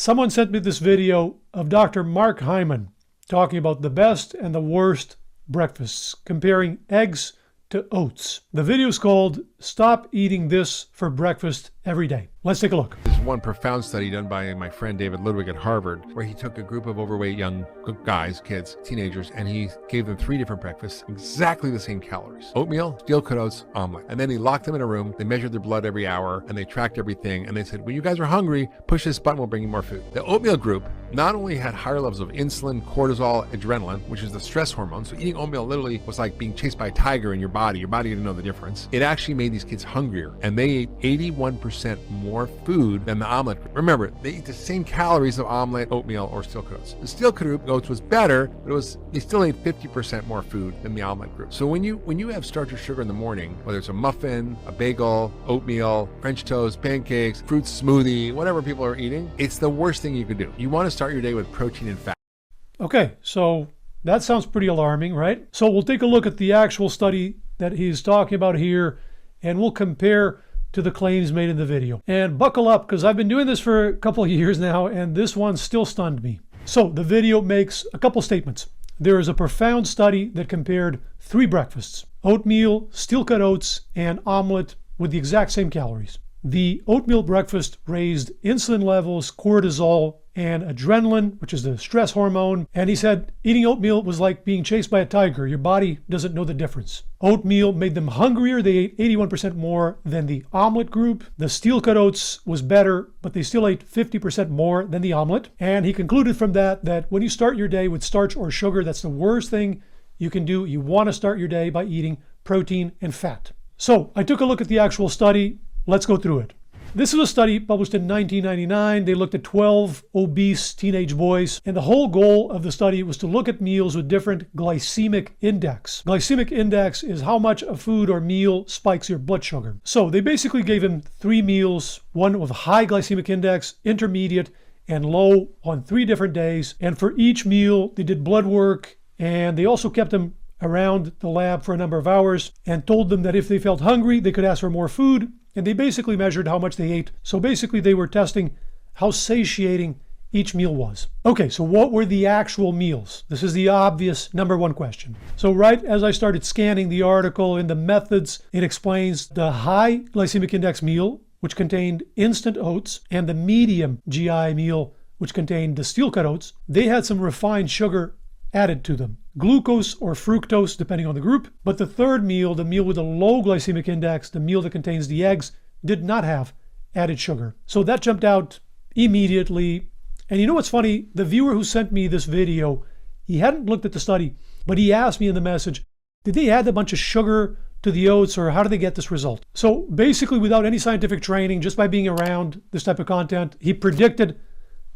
Someone sent me this video of Dr. Mark Hyman talking about the best and the worst breakfasts, comparing eggs to oats. The video is called "Stop Eating This for Breakfast Every Day." Let's take a look. There's one profound study done by my friend David Ludwig at Harvard, where he took a group of overweight young guys, kids, teenagers, and he gave them 3 different breakfasts, exactly the same calories: oatmeal, steel-cut oats, omelet. And then he locked them in a room, they measured their blood every hour, and they tracked everything, and they said, when you guys are hungry, push this button, we'll bring you more food. The oatmeal group not only had higher levels of insulin, cortisol, adrenaline, which is the stress hormone, so eating oatmeal literally was like being chased by a tiger in your body. Your body didn't know the difference. It actually made these kids hungrier, and they ate 81% more food than the omelet group. Remember, they eat the same calories of omelet, oatmeal, or steel-cut oats. The steel-cut oats was better, but they still ate 50% more food than the omelet group. So when you have starch or sugar in the morning, whether it's a muffin, a bagel, oatmeal, French toast, pancakes, fruit smoothie, whatever people are eating, it's the worst thing you could do. You want to start your day with protein and fat. Okay, so that sounds pretty alarming, right? So we'll take a look at the actual study that he's talking about here, and we'll compare to the claims made in the video. And buckle up, because I've been doing this for a couple of years now, and this one still stunned me. So the video makes a couple statements. There is a profound study that compared 3 breakfasts: oatmeal, steel-cut oats, and omelet, with the exact same calories. The oatmeal breakfast raised insulin levels, cortisol, and adrenaline, which is the stress hormone. And he said eating oatmeal was like being chased by a tiger. Your body doesn't know the difference. Oatmeal made them hungrier. They ate 81% more than the omelet group. The steel-cut oats was better, but they still ate 50% more than the omelet. And he concluded from that when you start your day with starch or sugar, that's the worst thing you can do. You want to start your day by eating protein and fat. So I took a look at the actual study. Let's go through it. This is a study published in 1999. They looked at 12 obese teenage boys, and the whole goal of the study was to look at meals with different glycemic index. Glycemic index is how much a food or meal spikes your blood sugar. So they basically gave him 3 meals, one with high glycemic index, intermediate, and low on 3 different days. And for each meal, they did blood work, and they also kept them around the lab for a number of hours and told them that if they felt hungry, they could ask for more food. And they basically measured how much they ate. So basically they were testing how satiating each meal was. Okay, so what were the actual meals? This is the obvious number 1 question. So right as I started scanning the article in the methods, it explains the high glycemic index meal, which contained instant oats, and the medium GI meal, which contained the steel-cut oats. They had some refined sugar added to them, glucose or fructose, depending on the group. But the third meal, the meal with a low glycemic index, the meal that contains the eggs, did not have added sugar. So that jumped out immediately. And you know what's funny? The viewer who sent me this video, he hadn't looked at the study, but he asked me in the message, did they add a bunch of sugar to the oats, or how did they get this result? So basically, without any scientific training, just by being around this type of content, he predicted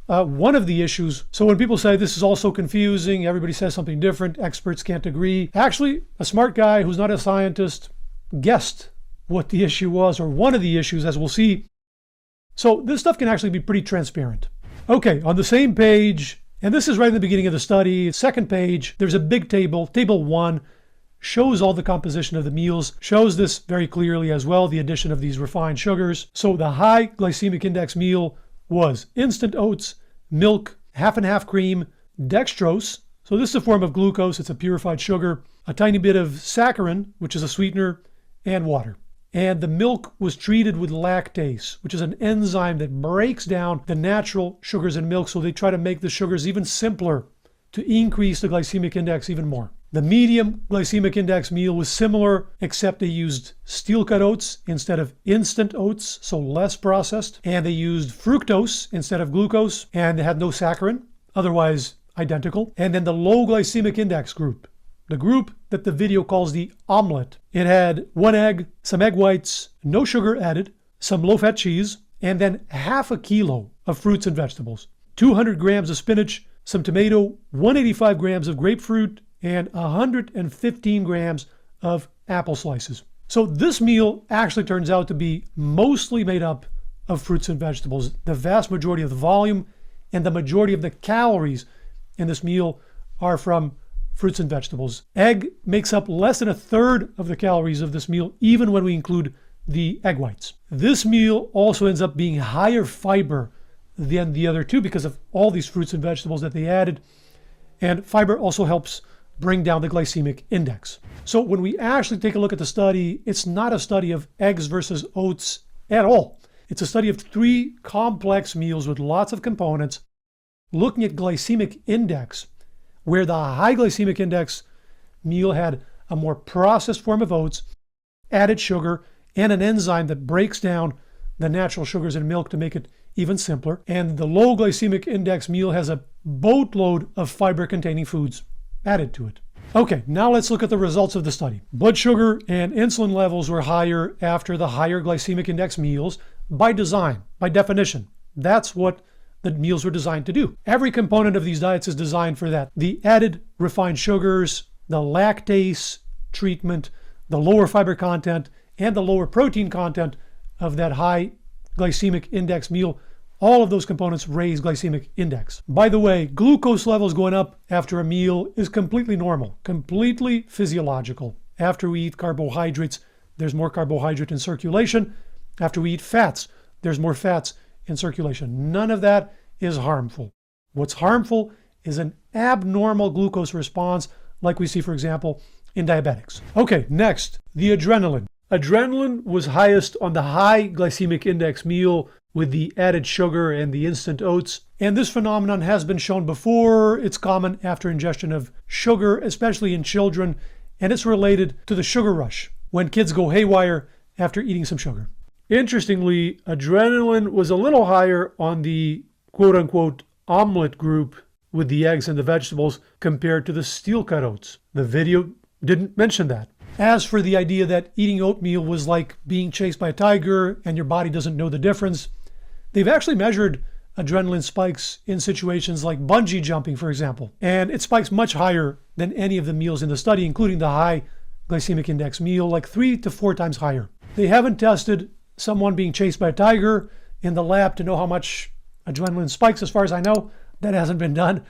one of the issues. So when people say this is all so confusing, everybody says something different, experts can't agree. Actually, a smart guy who's not a scientist guessed what the issue was, or one of the issues, as we'll see. So this stuff can actually be pretty transparent. Okay, on the same page, and this is right in the beginning of the study, 2nd page, there's a big table. Table 1 shows all the composition of the meals, shows this very clearly as well, the addition of these refined sugars. So the high glycemic index meal was instant oats, milk, half and half cream, dextrose. So this is a form of glucose. It's a purified sugar, a tiny bit of saccharin, which is a sweetener, and water. And the milk was treated with lactase, which is an enzyme that breaks down the natural sugars in milk. So they try to make the sugars even simpler to increase the glycemic index even more. The medium glycemic index meal was similar, except they used steel-cut oats instead of instant oats, so less processed. And they used fructose instead of glucose, and they had no saccharin, otherwise identical. And then the low glycemic index group, the group that the video calls the omelet. It had 1 egg, some egg whites, no sugar added, some low-fat cheese, and then half a kilo of fruits and vegetables, 200 grams of spinach, some tomato, 185 grams of grapefruit, and 115 grams of apple slices. So this meal actually turns out to be mostly made up of fruits and vegetables. The vast majority of the volume and the majority of the calories in this meal are from fruits and vegetables. Egg makes up less than 1/3 of the calories of this meal, even when we include the egg whites. This meal also ends up being higher fiber than the other two because of all these fruits and vegetables that they added. And fiber also helps bring down the glycemic index. So when we actually take a look at the study, it's not a study of eggs versus oats at all. It's a study of 3 complex meals with lots of components, looking at glycemic index, where the high glycemic index meal had a more processed form of oats, added sugar, and an enzyme that breaks down the natural sugars in milk to make it even simpler. And the low glycemic index meal has a boatload of fiber-containing foods added to it. Okay, now let's look at the results of the study. Blood sugar and insulin levels were higher after the higher glycemic index meals by design, by definition. That's what the meals were designed to do. Every component of these diets is designed for that. The added refined sugars, the lactase treatment, the lower fiber content, and the lower protein content of that high glycemic index meal, all of those components raise glycemic index. By the way, glucose levels going up after a meal is completely normal, completely physiological. After we eat carbohydrates, there's more carbohydrate in circulation. After we eat fats, there's more fats in circulation. None of that is harmful. What's harmful is an abnormal glucose response, like we see, for example, in diabetics. Okay, next, the adrenaline. Adrenaline was highest on the high glycemic index meal with the added sugar and the instant oats. And this phenomenon has been shown before. It's common after ingestion of sugar, especially in children, and it's related to the sugar rush, when kids go haywire after eating some sugar. Interestingly, adrenaline was a little higher on the quote-unquote omelet group with the eggs and the vegetables compared to the steel-cut oats. The video didn't mention that. As for the idea that eating oatmeal was like being chased by a tiger and your body doesn't know the difference, they've actually measured adrenaline spikes in situations like bungee jumping, for example, and it spikes much higher than any of the meals in the study, including the high glycemic index meal, like 3 to 4 times higher. They haven't tested someone being chased by a tiger in the lab to know how much adrenaline spikes. As far as I know, that hasn't been done.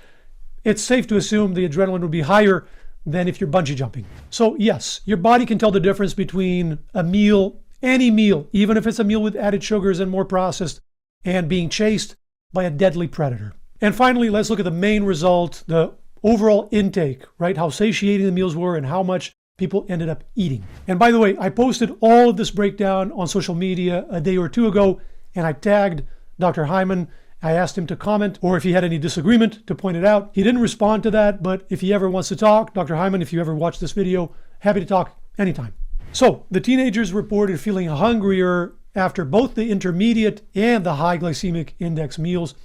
It's safe to assume the adrenaline would be higher than if you're bungee jumping. So yes, your body can tell the difference between a meal, any meal, even if it's a meal with added sugars and more processed, and being chased by a deadly predator. And finally, let's look at the main result, the overall intake, right? How satiating the meals were and how much people ended up eating. And by the way, I posted all of this breakdown on social media a day or 2 ago, and I tagged Dr. Hyman. I asked him to comment, or if he had any disagreement, to point it out. He didn't respond to that, but if he ever wants to talk, Dr. Hyman, if you ever watch this video, happy to talk anytime. So the teenagers reported feeling hungrier after both the intermediate and the high glycemic index meals.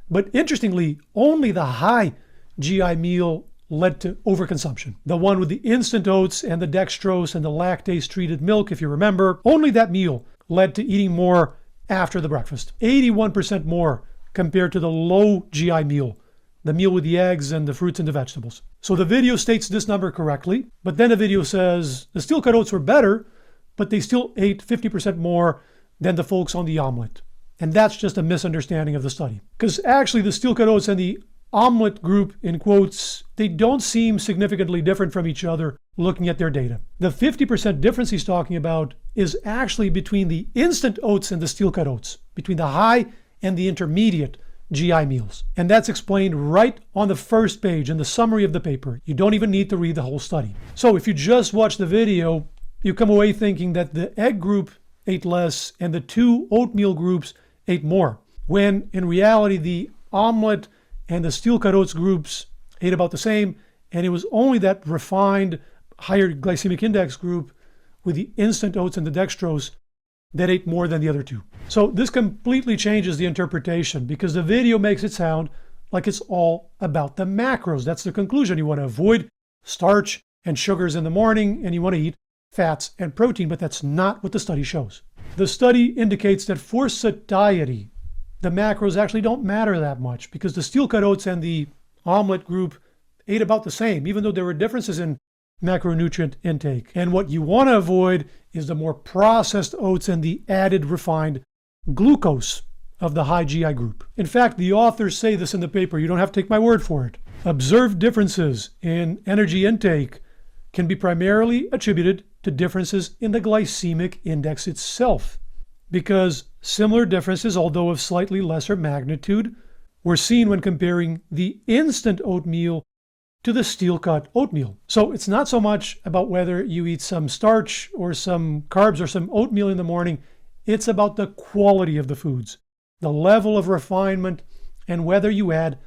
But interestingly, only the high GI meal led to overconsumption. The one with the instant oats and the dextrose and the lactase treated milk, if you remember, only that meal led to eating more after the breakfast. 81% more compared to the low GI meal, the meal with the eggs and the fruits and the vegetables. So the video states this number correctly, but then the video says the steel-cut oats were better, but they still ate 50% more than the folks on the omelet. And that's just a misunderstanding of the study. Because actually the steel-cut oats and the omelet group, in quotes, they don't seem significantly different from each other looking at their data. The 50% difference he's talking about is actually between the instant oats and the steel-cut oats, between the high and the intermediate GI meals. And that's explained right on the first page in the summary of the paper. You don't even need to read the whole study. So if you just watch the video, you come away thinking that the egg group ate less and the 2 oatmeal groups ate more, when in reality the omelet and the steel-cut oats groups ate about the same, and it was only that refined higher glycemic index group with the instant oats and the dextrose that ate more than the other 2. So this completely changes the interpretation because the video makes it sound like it's all about the macros. That's the conclusion. You want to avoid starch and sugars in the morning, and you want to eat fats and protein, but that's not what the study shows. The study indicates that for satiety, the macros actually don't matter that much because the steel-cut oats and the omelet group ate about the same, even though there were differences in macronutrient intake. And what you want to avoid is the more processed oats and the added refined glucose of the high GI group. In fact, the authors say this in the paper. You don't have to take my word for it. Observed differences in energy intake can be primarily attributed to differences in the glycemic index itself, because Similar differences, although of slightly lesser magnitude, were seen when comparing the instant oatmeal to the steel-cut oatmeal. So it's not so much about whether you eat some starch or some carbs or some oatmeal in the morning. It's about the quality of the foods, the level of refinement, and whether you add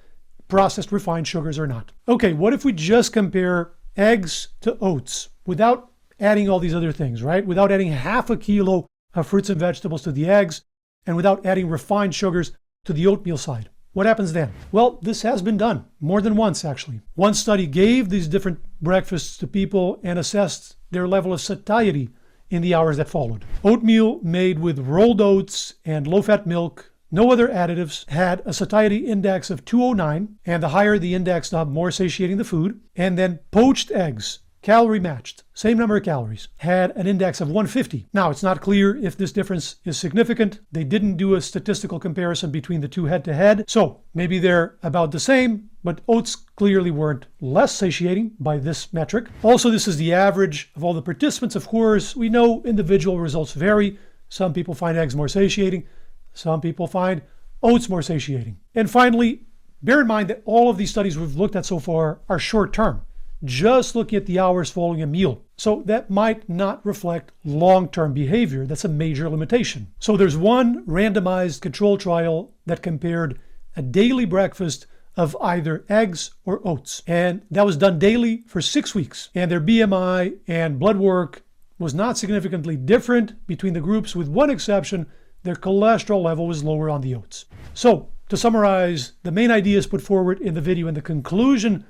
processed refined sugars or not. Okay, what if we just compare eggs to oats without adding all these other things, right? Without adding half a kilo of fruits and vegetables to the eggs and without adding refined sugars to the oatmeal side. What happens then? Well, this has been done more than once, actually. One study gave these different breakfasts to people and assessed their level of satiety in the hours that followed. Oatmeal made with rolled oats and low-fat milk, no other additives, had a satiety index of 209, and the higher the index, the more satiating the food. And then poached eggs, calorie matched, same number of calories, had an index of 150. Now, it's not clear if this difference is significant. They didn't do a statistical comparison between the two head-to-head, so maybe they're about the same, but oats clearly weren't less satiating by this metric. Also, this is the average of all the participants. Of course, we know individual results vary. Some people find eggs more satiating. Some people find oats more satiating. And finally, bear in mind that all of these studies we've looked at so far are short-term, just looking at the hours following a meal. So that might not reflect long-term behavior. That's a major limitation. So there's one randomized control trial that compared a daily breakfast of either eggs or oats. And that was done daily for 6 weeks. And their BMI and blood work was not significantly different between the groups, with one exception: their cholesterol level was lower on the oats. So to summarize, the main ideas put forward in the video and the conclusion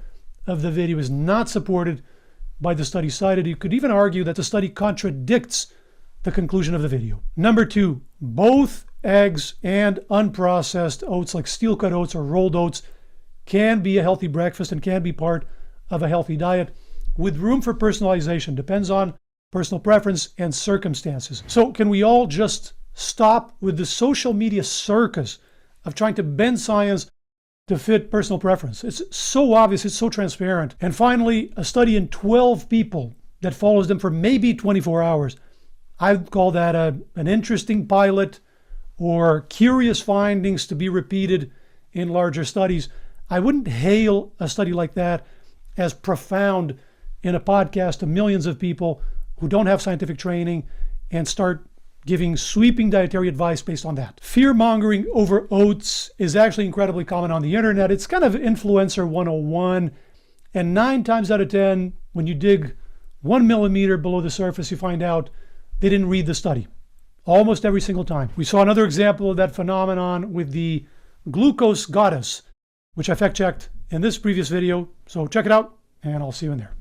of the video is not supported by the study cited. You could even argue that the study contradicts the conclusion of the video. Number 2, both eggs and unprocessed oats like steel-cut oats or rolled oats can be a healthy breakfast and can be part of a healthy diet with room for personalization. Depends on personal preference and circumstances. So can we all just stop with the social media circus of trying to bend science to fit personal preference? It's so obvious, it's so transparent. And finally, a study in 12 people that follows them for maybe 24 hours. I'd call that an interesting pilot, or curious findings to be repeated in larger studies. I wouldn't hail a study like that as profound in a podcast to millions of people who don't have scientific training and start giving sweeping dietary advice based on that. Fear-mongering over oats is actually incredibly common on the internet. It's kind of influencer 101. And 9 times out of 10, when you dig 1 millimeter below the surface, you find out they didn't read the study. Almost every single time. We saw another example of that phenomenon with the glucose goddess, which I fact-checked in this previous video. So check it out, and I'll see you in there.